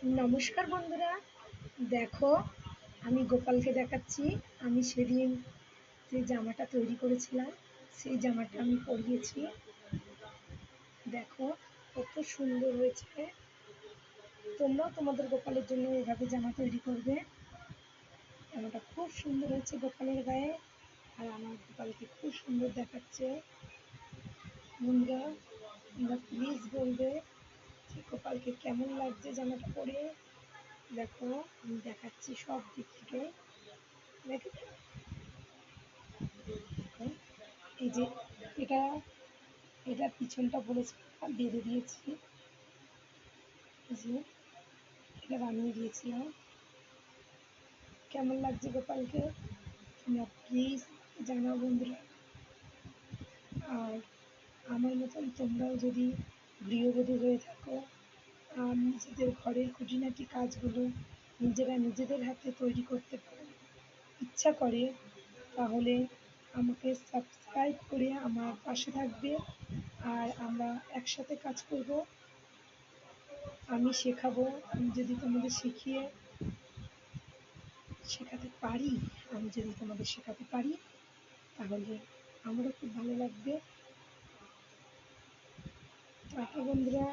নমস্কার বন্ধুরা, দেখো আমি গোপালকে দেখাচ্ছি। আমি সেদিন যে জামাটা তৈরি করেছিলাম সেই জামাটা আমি পরিয়েছি। দেখো কত সুন্দর হয়েছে। তোমরাও তোমাদের গোপালের জন্য এইভাবে জামা তৈরি করবে। জামাটা খুব সুন্দর হয়েছে গোপালের গায়ে, আর আমার গোপালকে খুব সুন্দর দেখাচ্ছে। বন্ধুরা, তোমরা প্লিজ বলবে যে গোপালকে কেমন লাগছে জামাটা পরে। দেখো আমি দেখাচ্ছি সব দিক থেকে। দেখো, এই যে এটা এটা পিছনটা বলেছে বেঁধে দিয়েছি। এই যে এটা বানিয়ে দিয়েছিলাম। কেমন লাগছে গোপালকে তোমরা প্লিজ জানাও বন্ধুরা। আর আমার মতন তোমরাও যদি গৃহবধূ হয়ে থাকো আর নিজেদের ঘরের খুঁটিনাটি কাজগুলো নিজেরা নিজেদের হাতে তৈরি করতে পারো, ইচ্ছা করে, তাহলে আমাকে সাবস্ক্রাইব করে আমার পাশে থাকবে। আর আমরা একসাথে কাজ করব। আমি শেখাবো। আমি যদি তোমাদের শেখাতে পারি, আমি যদি তোমাদের শেখাতে পারি, তাহলে আমারও খুব ভালো লাগবে। টাটা বন্ধুরা।